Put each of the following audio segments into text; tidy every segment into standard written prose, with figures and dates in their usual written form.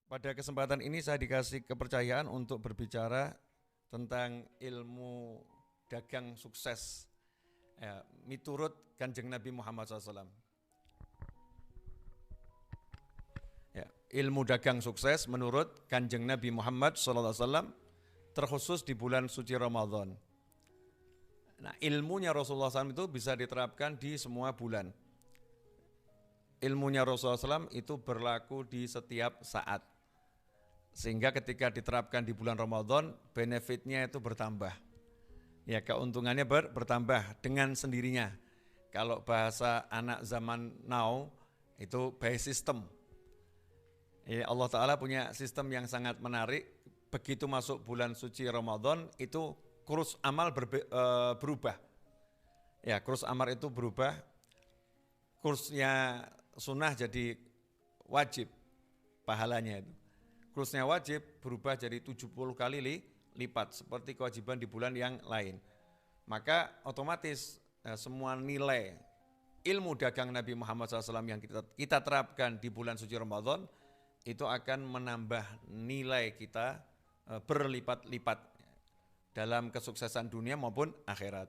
Pada kesempatan ini saya dikasih kepercayaan untuk berbicara tentang ilmu dagang sukses ya, miturut Kanjeng Nabi Muhammad SAW. Ya, ilmu dagang sukses menurut Kanjeng Nabi Muhammad SAW terkhusus di bulan suci Ramadan. Nah, ilmunya Rasulullah SAW itu bisa diterapkan di semua bulan. Ilmunya Rasulullah SAW itu berlaku di setiap saat. Sehingga ketika diterapkan di bulan Ramadan, benefitnya itu bertambah. Ya, keuntungannya bertambah dengan sendirinya. Kalau bahasa anak zaman now, itu by system. Ya, Allah Ta'ala punya sistem yang sangat menarik. Begitu masuk bulan suci Ramadan, itu kurs amal berubah. Ya, kurs amal itu berubah. Kursnya sunnah jadi wajib pahalanya itu. Kursnya wajib berubah jadi 70 kali lipat seperti kewajiban di bulan yang lain. Maka otomatis semua nilai ilmu dagang Nabi Muhammad SAW yang kita terapkan di bulan suci Ramadan itu akan menambah nilai kita berlipat-lipat dalam kesuksesan dunia maupun akhirat.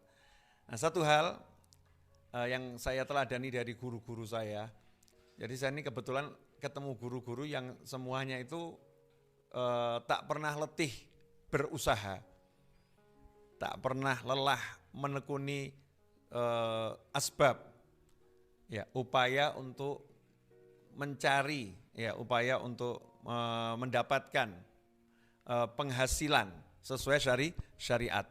Nah, satu hal yang saya teladani dari guru-guru saya, jadi saya ini kebetulan ketemu guru-guru yang semuanya itu tak pernah letih berusaha, tak pernah lelah menekuni asbab, ya, upaya untuk mencari, ya, upaya untuk mendapatkan penghasilan sesuai syariat.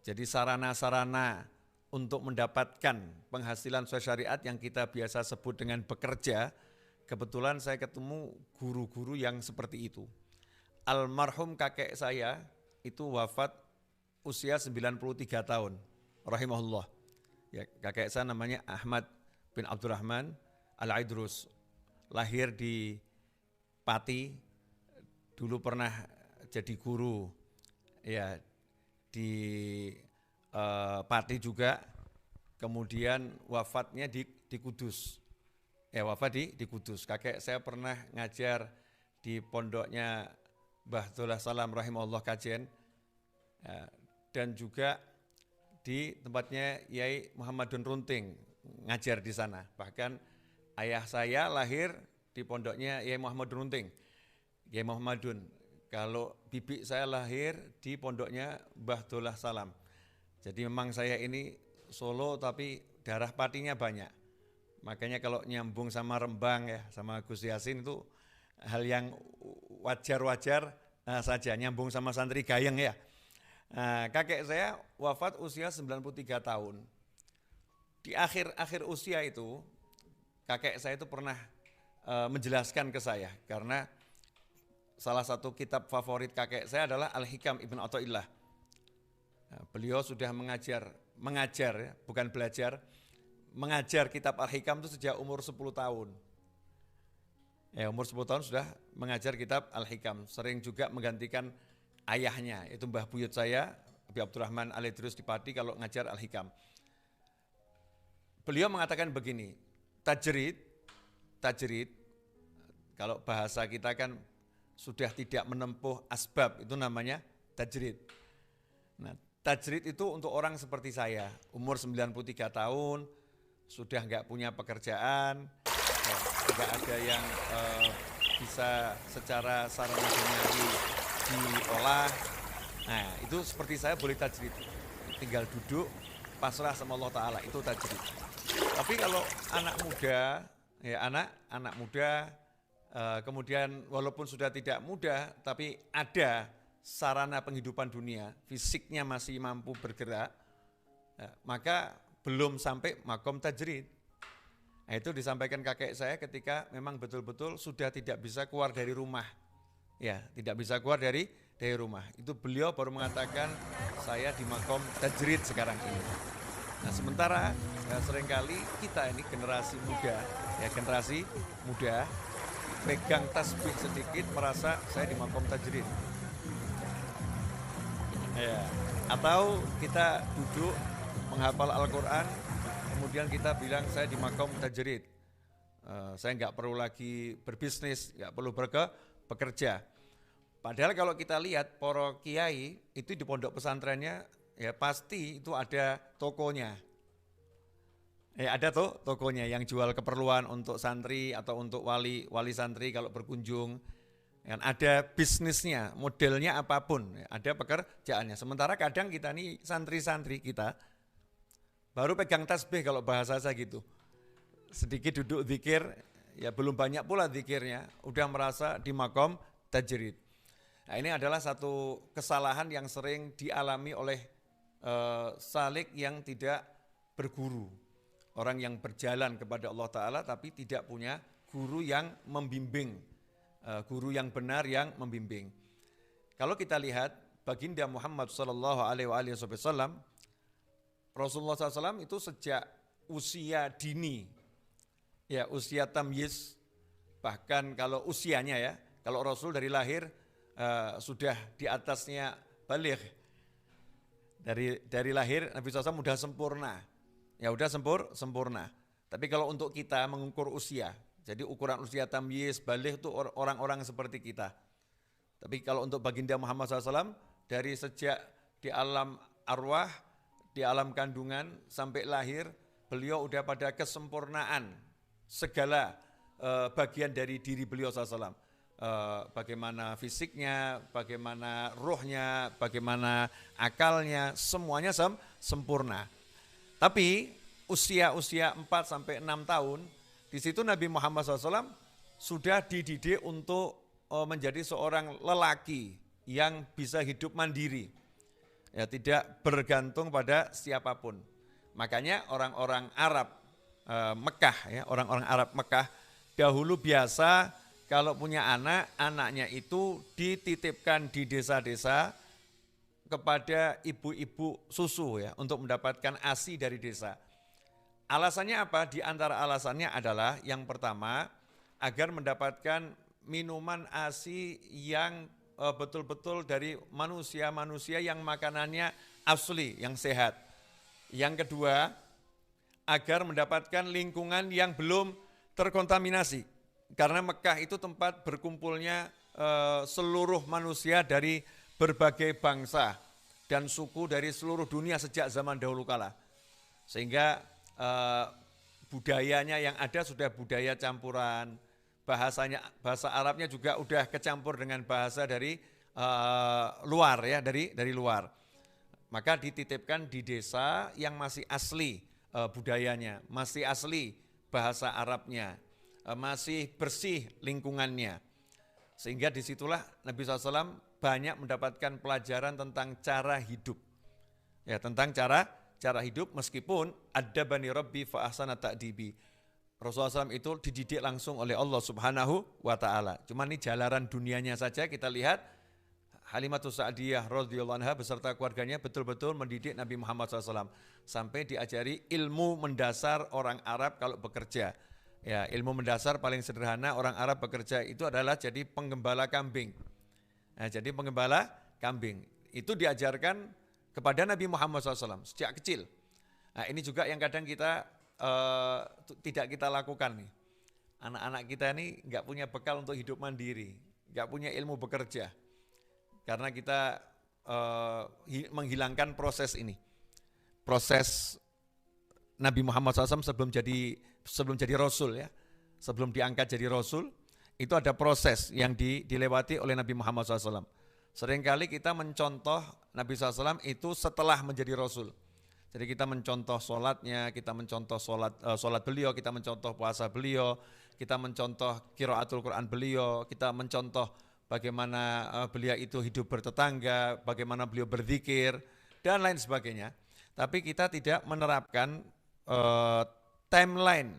Jadi sarana-sarana untuk mendapatkan penghasilan sesuai syariat yang kita biasa sebut dengan bekerja, kebetulan saya ketemu guru-guru yang seperti itu. Almarhum kakek saya itu wafat usia 93 tahun, rahimahullah. Ya, kakek saya namanya Ahmad bin Abdurrahman Al-Aidrus, lahir di Pati, dulu pernah jadi guru ya di Pati juga, kemudian wafatnya di Kudus. Ya, wafat di Kudus. Kakek saya pernah ngajar di pondoknya Mbah Dullah Salam rahimahullah Kajen, ya, dan juga di tempatnya Yai Muhammadun Runting ngajar di sana. Bahkan ayah saya lahir di pondoknya Yai Muhammadun Runting, Yai Muhammadun. Kalau bibi saya lahir di pondoknya Mbah Dullah Salam. Jadi memang saya ini Solo tapi darah Patinya banyak. Makanya kalau nyambung sama Rembang ya, sama Gus Yasin itu hal yang wajar-wajar saja, nyambung sama santri Gayeng ya. Kakek saya wafat usia 93 tahun. Di akhir usia itu, kakek saya itu pernah menjelaskan ke saya, karena salah satu kitab favorit kakek saya adalah Al-Hikam Ibn Athaillah. Beliau sudah mengajar ya, bukan belajar, mengajar kitab Al-Hikam itu sejak umur 10 tahun. Ya, umur 10 tahun sudah mengajar kitab Al-Hikam. Sering juga menggantikan ayahnya, itu Mbah Buyut saya, Abi Abdurrahman Al-Idrus di Pati, kalau ngajar Al-Hikam. Beliau mengatakan begini, tajrid, kalau bahasa kita kan sudah tidak menempuh asbab, itu namanya tajrid. Nah, tajrid itu untuk orang seperti saya, umur 93 tahun, sudah nggak punya pekerjaan, nggak ada yang bisa secara sarana duniawi diolah. Nah, itu seperti saya boleh tajrid, tinggal duduk pasrah sama Allah Ta'ala, itu tajrid. Tapi kalau anak muda, ya anak muda, kemudian walaupun sudah tidak muda, tapi ada sarana penghidupan dunia, fisiknya masih mampu bergerak, maka belum sampai makom tajrid. Nah, itu disampaikan kakek saya ketika memang betul-betul sudah tidak bisa keluar dari rumah. Ya, tidak bisa keluar dari rumah. Itu beliau baru mengatakan, saya di makom tajrid sekarang ini. Nah, sementara seringkali kita ini generasi muda, pegang tasbih sedikit merasa saya di makom tajrid. Ya, atau kita duduk menghafal Al-Quran, kemudian kita bilang saya di makom tajrid. Saya nggak perlu lagi berbisnis, nggak perlu bekerja. Padahal kalau kita lihat para kiai itu di pondok pesantrennya ya pasti itu ada tokonya. Ada tuh tokonya yang jual keperluan untuk santri atau untuk wali santri kalau berkunjung. Kan ada bisnisnya, modelnya apapun, ada pekerjaannya. Sementara kadang kita nih santri-santri kita baru pegang tasbih kalau bahasa saya gitu. Sedikit duduk zikir, ya belum banyak pula zikirnya, udah merasa di makom tajrid. Nah, ini adalah satu kesalahan yang sering dialami oleh salik yang tidak berguru. Orang yang berjalan kepada Allah Ta'ala tapi tidak punya guru yang membimbing, guru yang benar yang membimbing. Kalau kita lihat baginda Muhammad SAW, Rasulullah SAW itu sejak usia dini, ya usia tamyiz, bahkan kalau usianya ya, kalau Rasul dari lahir sudah di atasnya baligh. Dari lahir Nabi SAW sudah sempurna. Ya udah sempurna. Tapi kalau untuk kita mengukur usia, jadi ukuran usia tamyiz, baligh itu orang-orang seperti kita. Tapi kalau untuk baginda Muhammad SAW, dari sejak di alam arwah, di alam kandungan sampai lahir, beliau udah pada kesempurnaan segala bagian dari diri beliau SAW. Bagaimana fisiknya, bagaimana ruhnya, bagaimana akalnya, semuanya sempurna. Tapi usia 4 sampai 6 tahun, di situ Nabi Muhammad SAW sudah dididik untuk menjadi seorang lelaki yang bisa hidup mandiri, ya tidak bergantung pada siapapun. Makanya orang-orang Arab Mekah, ya orang-orang Arab Mekah dahulu biasa kalau punya anak, anaknya itu dititipkan di desa-desa kepada ibu-ibu susu ya untuk mendapatkan ASI dari desa. Alasannya apa? Di antara alasannya adalah yang pertama agar mendapatkan minuman ASI yang betul-betul dari manusia-manusia yang makanannya asli, yang sehat. Yang kedua, agar mendapatkan lingkungan yang belum terkontaminasi. Karena Mekah itu tempat berkumpulnya seluruh manusia dari berbagai bangsa dan suku dari seluruh dunia sejak zaman dahulu kala. Sehingga budayanya yang ada sudah budaya campuran, bahasa Arabnya juga udah kecampur dengan bahasa dari luar ya, dari luar. Maka dititipkan di desa yang masih asli budayanya, masih asli bahasa Arabnya, masih bersih lingkungannya. Sehingga disitulah Nabi SAW banyak mendapatkan pelajaran tentang cara hidup. Ya, tentang cara hidup meskipun adabani rabbi fa ahsana ta'dibi. Rasulullah SAW itu dididik langsung oleh Allah Subhanahu wa Ta'ala. Cuma ini jalanan dunianya saja kita lihat Halimatus Sa'diyah radhiyallahu anha beserta keluarganya betul-betul mendidik Nabi Muhammad SAW sampai diajari ilmu mendasar orang Arab kalau bekerja. Ya, ilmu mendasar paling sederhana orang Arab bekerja itu adalah jadi penggembala kambing. Nah, jadi penggembala kambing itu diajarkan kepada Nabi Muhammad SAW sejak kecil. Nah, ini juga yang kadang kita tidak kita lakukan nih. Anak-anak kita ini nggak punya bekal untuk hidup mandiri, nggak punya ilmu bekerja, karena kita menghilangkan proses ini, proses Nabi Muhammad SAW sebelum jadi Rasul ya, sebelum diangkat jadi Rasul, itu ada proses yang dilewati oleh Nabi Muhammad SAW. Seringkali kita mencontoh Nabi SAW itu setelah menjadi Rasul. Jadi kita mencontoh sholatnya, kita mencontoh sholat beliau, kita mencontoh puasa beliau, kita mencontoh qiraatul Quran beliau, kita mencontoh bagaimana beliau itu hidup bertetangga, bagaimana beliau berzikir, dan lain sebagainya. Tapi kita tidak menerapkan timeline,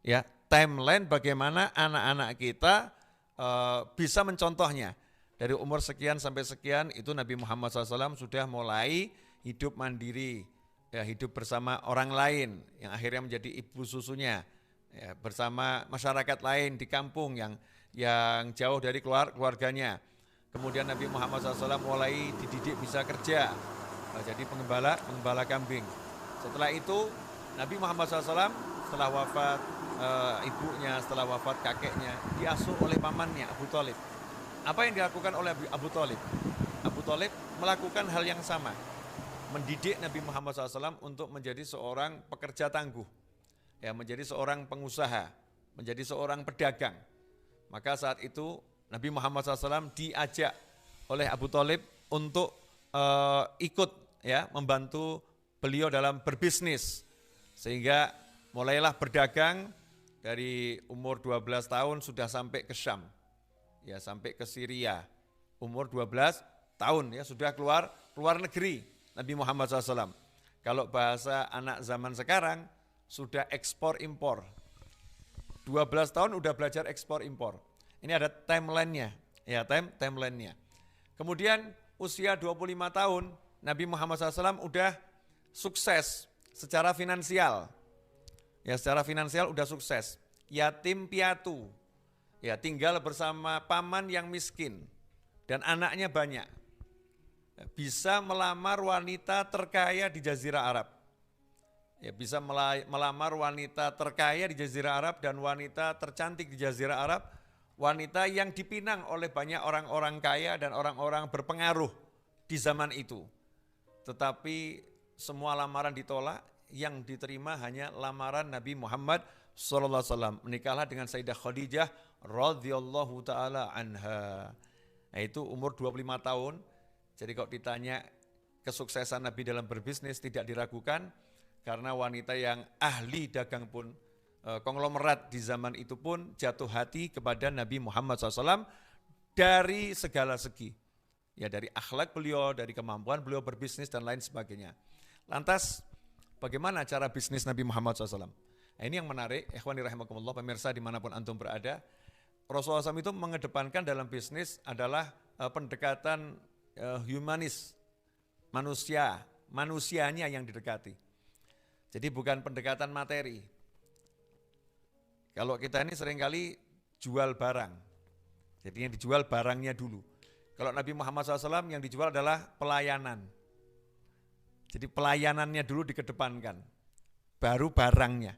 ya timeline bagaimana anak-anak kita bisa mencontohnya. Dari umur sekian sampai sekian itu Nabi Muhammad SAW sudah mulai hidup mandiri, ya, hidup bersama orang lain yang akhirnya menjadi ibu susunya, ya, bersama masyarakat lain di kampung yang jauh dari keluarganya. Kemudian Nabi Muhammad SAW mulai dididik bisa kerja, jadi pengembala kambing. Setelah itu Nabi Muhammad SAW setelah wafat ibunya, setelah wafat kakeknya, diasuh oleh pamannya Abu Thalib. Apa yang dilakukan oleh Abu Thalib? Abu Thalib melakukan hal yang sama, mendidik Nabi Muhammad SAW untuk menjadi seorang pekerja tangguh, ya, menjadi seorang pengusaha, menjadi seorang pedagang. Maka saat itu Nabi Muhammad SAW diajak oleh Abu Thalib untuk ikut, ya, membantu beliau dalam berbisnis, sehingga mulailah berdagang dari umur 12 tahun sudah sampai ke Syam, ya, sampai ke Syria. Umur 12 tahun, ya, sudah keluar negeri Nabi Muhammad SAW. Kalau bahasa anak zaman sekarang sudah ekspor impor. 12 tahun udah belajar ekspor impor. Ini ada timeline-nya, ya, timeline-nya. Kemudian usia 25 tahun Nabi Muhammad SAW udah sukses secara finansial. Ya, secara finansial udah sukses. Yatim piatu. Ya, tinggal bersama paman yang miskin dan anaknya banyak. Bisa melamar wanita terkaya di Jazirah Arab. Ya, bisa melamar wanita terkaya di Jazirah Arab dan wanita tercantik di Jazirah Arab, wanita yang dipinang oleh banyak orang-orang kaya dan orang-orang berpengaruh di zaman itu. Tetapi semua lamaran ditolak, yang diterima hanya lamaran Nabi Muhammad SAW. Menikahlah dengan Sayyidah Khadijah radhiyallahu taala anha. Nah, itu umur 25 tahun. Jadi kalau ditanya kesuksesan Nabi dalam berbisnis tidak diragukan, karena wanita yang ahli dagang pun, konglomerat di zaman itu pun jatuh hati kepada Nabi Muhammad SAW dari segala segi. Ya, dari akhlak beliau, dari kemampuan beliau berbisnis dan lain sebagainya. Lantas bagaimana cara bisnis Nabi Muhammad SAW? Nah, ini yang menarik, ikhwani rahimakumullah, pemirsa dimanapun antum berada. Rasulullah SAW itu mengedepankan dalam bisnis adalah pendekatan humanis, manusianya yang didekati. Jadi bukan pendekatan materi. Kalau kita ini seringkali jual barang, jadi yang dijual barangnya dulu. Kalau Nabi Muhammad SAW yang dijual adalah pelayanan. Jadi pelayanannya dulu dikedepankan, baru barangnya.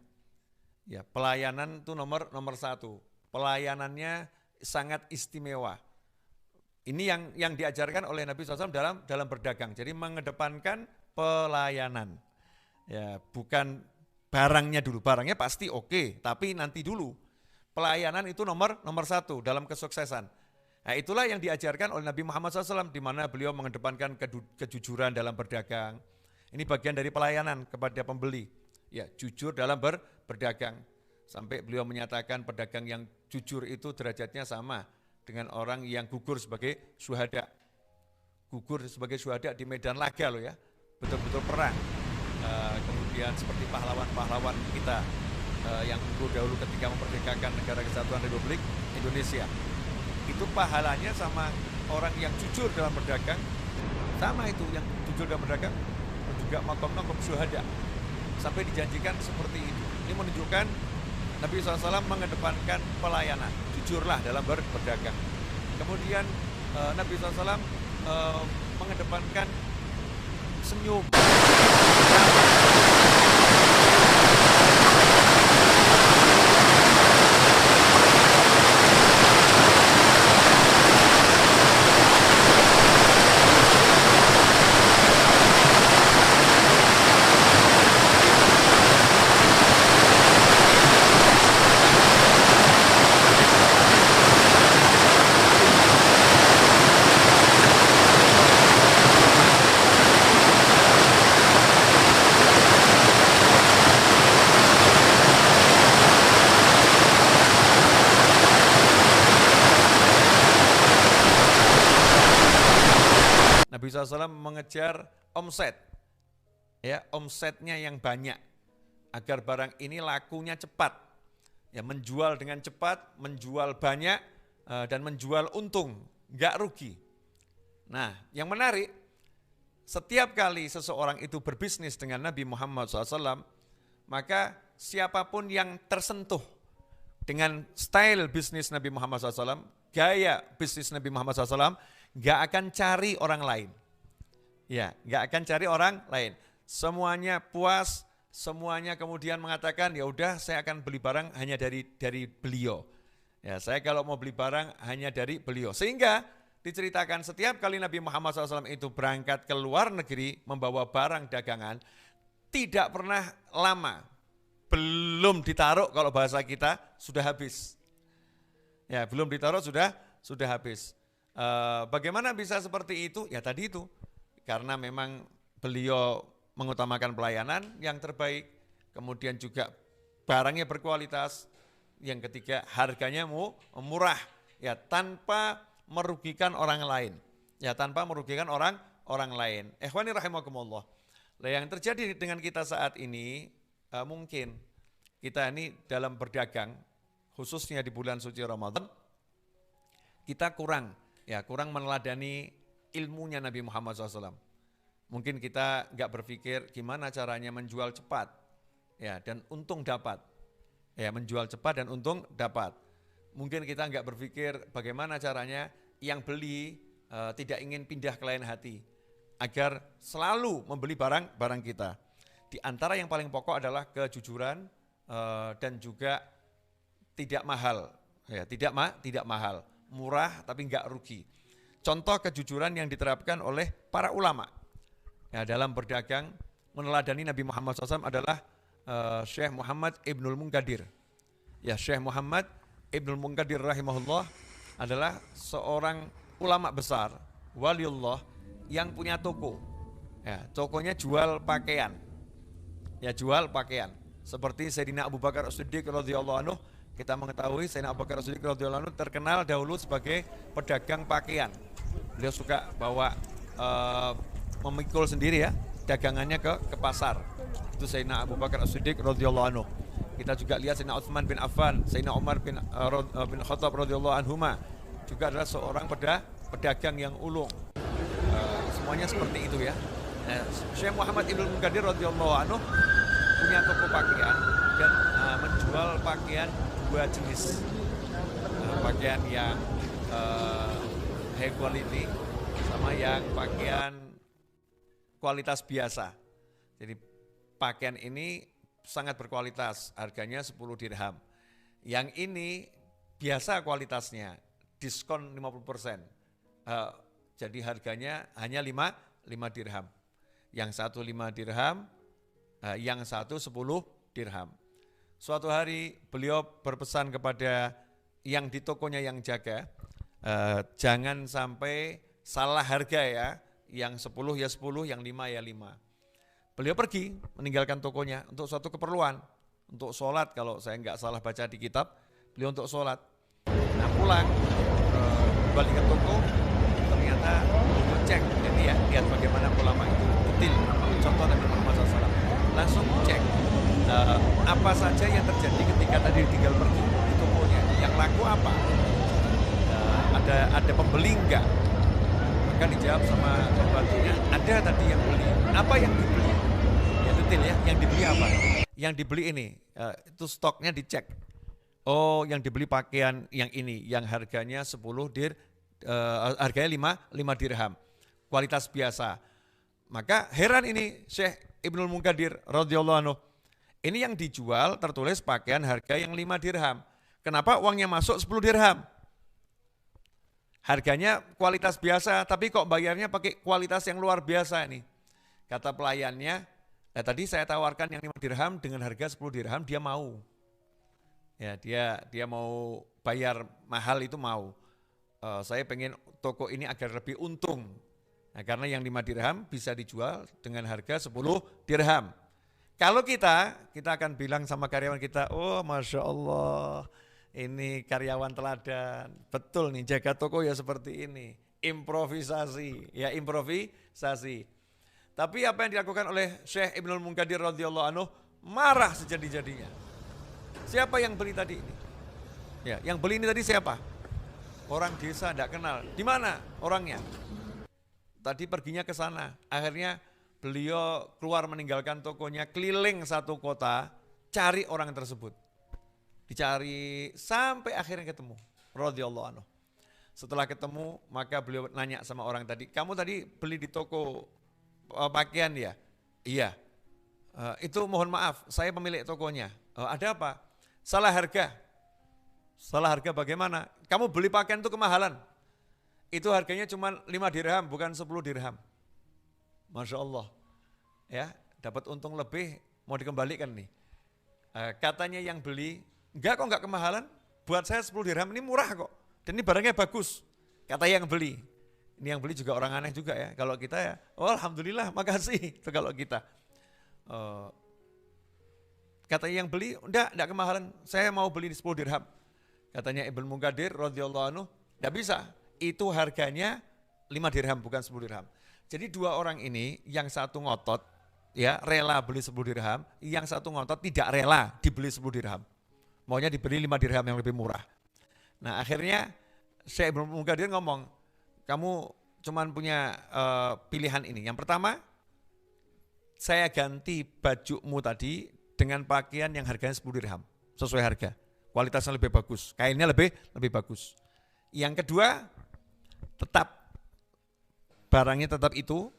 Ya, pelayanan itu nomor satu. Pelayanannya sangat istimewa. Ini yang diajarkan oleh Nabi SAW dalam berdagang. Jadi mengedepankan pelayanan. Ya, bukan barangnya dulu. Barangnya pasti oke, tapi nanti dulu. Pelayanan itu nomor satu dalam kesuksesan. Nah, itulah yang diajarkan oleh Nabi Muhammad SAW, di mana beliau mengedepankan kejujuran dalam berdagang. Ini bagian dari pelayanan kepada pembeli. Ya, jujur dalam berdagang. Sampai beliau menyatakan pedagang yang jujur itu derajatnya sama dengan orang yang gugur sebagai syuhada. Gugur sebagai syuhada di medan laga loh, ya. Betul-betul perang. Kemudian seperti pahlawan-pahlawan kita yang dahulu ketika memperdekakan negara kesatuan Republik Indonesia. Itu pahalanya sama orang yang jujur dalam berdagang, sama itu yang jujur dalam berdagang, juga makom syuhada. Sampai dijanjikan seperti itu. Ini menunjukkan Nabi SAW mengedepankan pelayanan, jujurlah dalam berdagang. Kemudian Nabi SAW mengedepankan senyum. Nabi SAW mengejar omset, ya, omsetnya yang banyak, agar barang ini lakunya cepat, ya, menjual dengan cepat, menjual banyak, dan menjual untung, nggak rugi. Nah, yang menarik, setiap kali seseorang itu berbisnis dengan Nabi Muhammad SAW, maka siapapun yang tersentuh dengan style bisnis Nabi Muhammad SAW, gaya bisnis Nabi Muhammad SAW, nggak akan cari orang lain. Ya, nggak akan cari orang lain. Semuanya puas, semuanya kemudian mengatakan, ya udah saya akan beli barang hanya dari beliau. Ya, saya kalau mau beli barang hanya dari beliau. Sehingga diceritakan setiap kali Nabi Muhammad SAW itu berangkat ke luar negeri membawa barang dagangan, tidak pernah lama, belum ditaruh kalau bahasa kita sudah habis. Ya, belum ditaruh sudah habis. Bagaimana bisa seperti itu? Ya tadi itu, karena memang beliau mengutamakan pelayanan yang terbaik, kemudian juga barangnya berkualitas, yang ketiga harganya murah, ya tanpa merugikan orang lain, ya tanpa merugikan orang lain. Ikhwani rahimakumullah. Yang terjadi dengan kita saat ini mungkin kita ini dalam berdagang, khususnya di bulan suci Ramadan, kita kurang meneladani ilmunya Nabi Muhammad SAW. Mungkin kita nggak berpikir gimana caranya menjual cepat, ya dan untung dapat. Ya, menjual cepat dan untung dapat. Mungkin kita nggak berpikir bagaimana caranya yang beli tidak ingin pindah ke lain hati, agar selalu membeli barang kita. Di antara yang paling pokok adalah kejujuran dan juga tidak mahal, ya tidak mahal, murah tapi nggak rugi. Contoh kejujuran yang diterapkan oleh para ulama ya, dalam berdagang meneladani Nabi Muhammad SAW adalah Syekh Muhammad Ibnul Munkadir. Ya, Syekh Muhammad Ibnul Munkadir rahimahullah adalah seorang ulama besar, waliullah yang punya toko. Ya, tokonya jual pakaian. Ya, jual pakaian. Seperti Sayyidina Abu Bakar As-Siddiq radhiyallahu anhu, kita mengetahui Sayyidina Abu Bakar As-Siddiq radhiyallahu anhu terkenal dahulu sebagai pedagang pakaian. Beliau suka bawa memikul sendiri ya dagangannya ke pasar. Itu Sayyidina Abu Bakar As-Siddiq radhiyallahu anhu. Kita juga lihat Sayyidina Utsman bin Affan, Sayyidina Umar bin Khattab radhiyallahu anhuma juga adalah seorang pedagang yang ulung. Semuanya seperti itu ya. Syekh Muhammad Ibnul Munkadir radhiyallahu anhu punya toko pakaian dan menjual pakaian dua jenis. Pakaian yang high quality sama yang pakaian kualitas biasa. Jadi pakaian ini sangat berkualitas, harganya 10 dirham. Yang ini biasa kualitasnya, diskon 50%. Jadi harganya hanya 5 dirham. Yang satu 5 dirham, yang satu 10 dirham. Suatu hari beliau berpesan kepada yang di tokonya yang jaga, jangan sampai salah harga ya, yang 10 ya 10, yang 5 ya 5. Beliau pergi meninggalkan tokonya untuk suatu keperluan, untuk sholat kalau saya nggak salah baca di kitab, beliau untuk sholat. Nah pulang, kembali ke toko, ternyata cek, ini ya, lihat bagaimana ulama itu detail, contoh Nabi Muhammad SAW. Langsung cek, apa saja yang terjadi ketika tadi tinggal pergi di tokonya, yang laku apa, ada pembeli enggak? Maka dijawab sama pembantunya, ada tadi yang beli, apa yang dibeli? Ya, yang dibeli apa? Yang dibeli ini, itu stoknya dicek. Oh, yang dibeli pakaian yang ini, yang harganya 10 harganya 5 dirham, kualitas biasa. Maka heran ini Syekh Ibnul Munkadir radhiyallahu anhu. Ini yang dijual tertulis pakaian harga yang 5 dirham. Kenapa uangnya masuk 10 dirham? Harganya kualitas biasa, tapi kok bayarnya pakai kualitas yang luar biasa ini. Kata pelayannya, tadi saya tawarkan yang 5 dirham dengan harga 10 dirham, dia mau. Ya, dia mau bayar mahal itu mau. Saya pengen toko ini agar lebih untung. Nah, karena yang 5 dirham bisa dijual dengan harga 10 dirham. Kalau kita akan bilang sama karyawan kita, oh Masya Allah, ini karyawan teladan. Betul nih, jaga toko ya seperti ini. Improvisasi. Tapi apa yang dilakukan oleh Syekh Ibnul Munkadir radhiyallahu anhu, marah sejadi-jadinya. Siapa yang beli tadi ini? Ya, yang beli ini tadi siapa? Orang desa, tidak kenal. Di mana orangnya? Tadi perginya ke sana. Akhirnya beliau keluar meninggalkan tokonya, keliling satu kota, cari orang tersebut. Dicari sampai akhirnya ketemu. Radhiyallahu anhu. Setelah ketemu, maka beliau nanya sama orang tadi, kamu tadi beli di toko pakaian ya? Iya. Itu mohon maaf, saya pemilik tokonya. Ada apa? Salah harga. Salah harga bagaimana? Kamu beli pakaian itu kemahalan. Itu harganya cuma 5 dirham, bukan 10 dirham. Masya Allah. Ya, dapat untung lebih, mau dikembalikan nih. Katanya yang beli, enggak kok enggak kemahalan, buat saya 10 dirham ini murah kok. Dan ini barangnya bagus. Kata yang beli. Ini yang beli juga orang aneh juga ya. Kalau kita ya, oh alhamdulillah, makasih. Itu kalau kita. Kata yang beli, enggak kemahalan, saya mau beli 10 dirham. Katanya Ibnu Munkadir radhiyallahu anhu, enggak bisa. Itu harganya 5 dirham bukan 10 dirham. Jadi dua orang ini, yang satu ngotot, ya rela beli 10 dirham, yang satu ngotot tidak rela dibeli 10 dirham. Maunya dibeli 5 dirham yang lebih murah. Nah akhirnya Syekh Ibnu Munkadir ngomong, kamu cuman punya pilihan ini. Yang pertama, saya ganti bajumu tadi dengan pakaian yang harganya 10 dirham, sesuai harga. Kualitasnya lebih bagus, kainnya lebih bagus. Yang kedua, tetap barangnya tetap itu,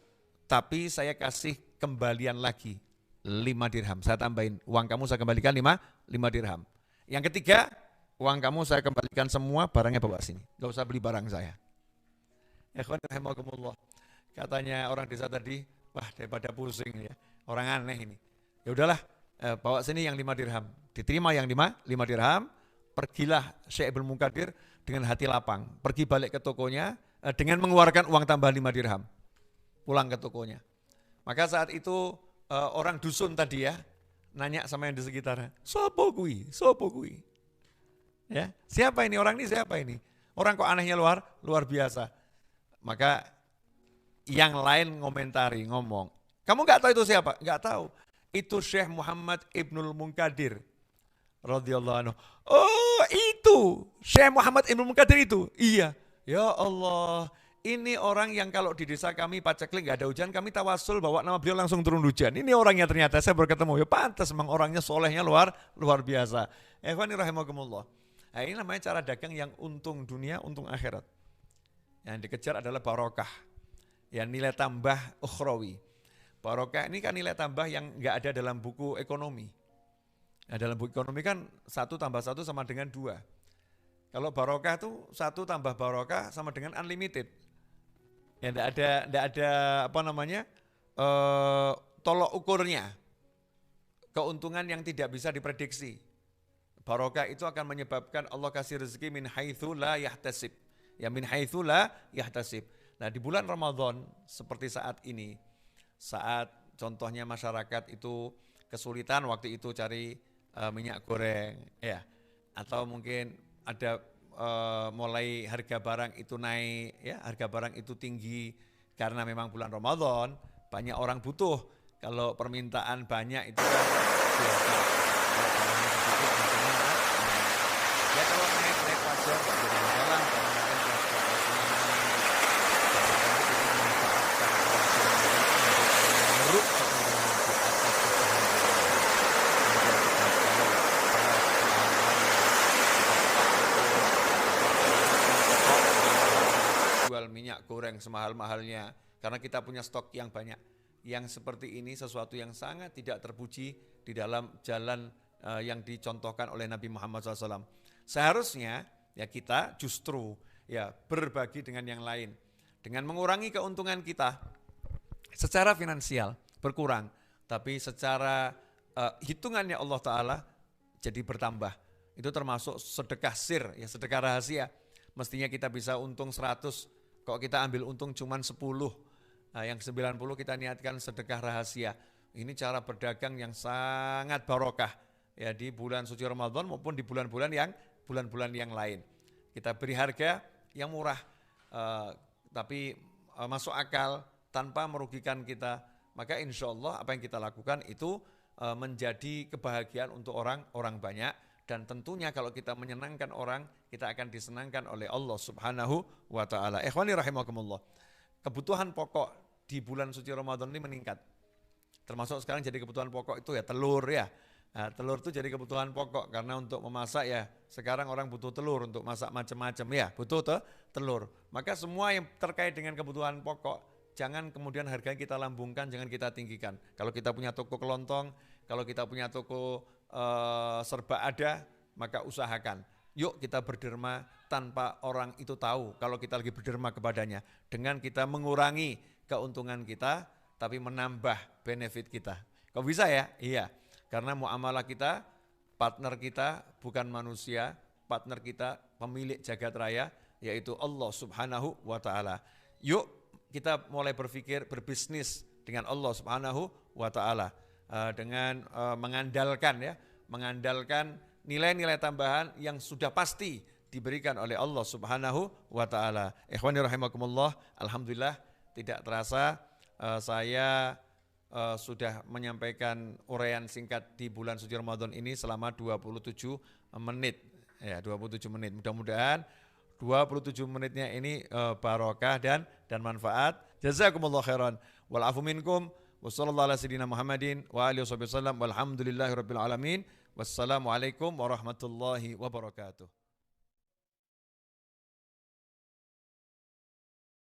tapi saya kasih kembalian lagi 5 dirham. Saya tambahin, uang kamu saya kembalikan 5 dirham. Yang ketiga, uang kamu saya kembalikan semua, barangnya bawa sini. Gak usah beli barang saya. Ikhwan rahimakumullah. Katanya orang desa tadi, wah daripada pusing ya, orang aneh ini. Ya udahlah, bawa sini yang 5 dirham. Diterima yang 5 dirham, pergilah Syekh Ibnu Munkadir dengan hati lapang. Pergi balik ke tokonya dengan mengeluarkan uang tambah 5 dirham. Pulang ke tokonya. Maka saat itu orang dusun tadi ya, nanya sama yang di sekitar, sopo kui? Ya, siapa ini? Orang ini siapa ini? Orang kok anehnya luar biasa. Maka yang lain ngomong, kamu nggak tahu itu siapa? Nggak tahu. Itu Syekh Muhammad Ibnul Munkadir radhiyallahu anhu. Oh itu Syekh Muhammad Ibnul Munkadir itu. Iya. Ya Allah, ini orang yang kalau di desa kami paceklik nggak ada hujan, kami tawasul bawa nama beliau langsung turun hujan. Ini orangnya ternyata, saya baru ketemu. Ya pantas memang orangnya solehnya luar biasa. Ikhwani rahimakumullah. Nah, ini namanya cara dagang yang untung dunia, untung akhirat. Yang dikejar adalah barokah. Ya nilai tambah ukhrawi. Barokah ini kan nilai tambah yang nggak ada dalam buku ekonomi. Nah, dalam buku ekonomi kan 1 tambah 1 sama dengan 2. Kalau barokah itu 1 tambah barokah sama dengan unlimited. Ya enggak ada apa namanya? Tolok ukurnya. Keuntungan yang tidak bisa diprediksi. Barokah itu akan menyebabkan Allah kasih rezeki min haitsu la yahtasib. Ya min haitsu la yahtasib. Nah, di bulan Ramadan seperti saat ini, saat contohnya masyarakat itu kesulitan waktu itu cari minyak goreng ya, atau mungkin ada mulai harga barang itu naik ya, harga barang itu tinggi karena memang bulan Ramadan banyak orang butuh. Kalau permintaan banyak itu kan biasa. Ya kalau naik wajar nggak jadi masalah karena mungkin transportasinya jual minyak goreng semahal-mahalnya karena kita punya stok yang banyak. Yang seperti ini sesuatu yang sangat tidak terpuji di dalam jalan yang dicontohkan oleh Nabi Muhammad SAW. Seharusnya ya kita justru ya berbagi dengan yang lain dengan mengurangi keuntungan kita secara finansial berkurang, tapi secara hitungannya Allah Ta'ala jadi bertambah. Itu termasuk sedekah sir, ya sedekah rahasia. Mestinya kita bisa untung 100, kok kita ambil untung cuma 10. Nah, yang 90 kita niatkan sedekah rahasia. Ini cara berdagang yang sangat barokah ya di bulan suci Ramadan maupun di bulan-bulan yang lain. Kita beri harga yang murah, tapi masuk akal tanpa merugikan kita. Maka insya Allah apa yang kita lakukan itu menjadi kebahagiaan untuk orang banyak. Dan tentunya kalau kita menyenangkan orang, kita akan disenangkan oleh Allah Subhanahu wa ta'ala. Ikhwani rahimakumullah. Kebutuhan pokok di bulan suci Ramadan ini meningkat. Termasuk sekarang jadi kebutuhan pokok itu ya telur ya. Nah, telur itu jadi kebutuhan pokok karena untuk memasak ya sekarang orang butuh telur untuk masak macam-macam ya, butuh telur. Maka semua yang terkait dengan kebutuhan pokok jangan kemudian harganya kita lambungkan, jangan kita tinggikan. Kalau kita punya toko kelontong, kalau kita punya toko serba ada, maka usahakan Yuk kita berderma tanpa orang itu tahu kalau kita lagi berderma kepadanya. Dengan kita mengurangi keuntungan kita, tapi menambah benefit kita. Kok bisa ya? Iya, karena muamalah kita, partner kita bukan manusia, partner kita pemilik jagat raya, yaitu Allah Subhanahu wa Ta'ala. Yuk kita mulai berpikir berbisnis dengan Allah Subhanahu wa Ta'ala, dengan mengandalkan nilai-nilai tambahan yang sudah pasti diberikan oleh Allah Subhanahu wa Ta'ala. Ikhwani rahimakumullah, alhamdulillah tidak terasa saya sudah menyampaikan uraian singkat di bulan suci Ramadan ini selama 27 menit. Ya, 27 menit. Mudah-mudahan 27 menitnya ini barokah dan manfaat. Jazakumullah khairan. Wal afu minkum. Wassallallahu ala sayyidina Muhammadin wa alihi wasallam. Walhamdulillahirabbil alamin. Wassalamualaikum warahmatullahi wabarakatuh.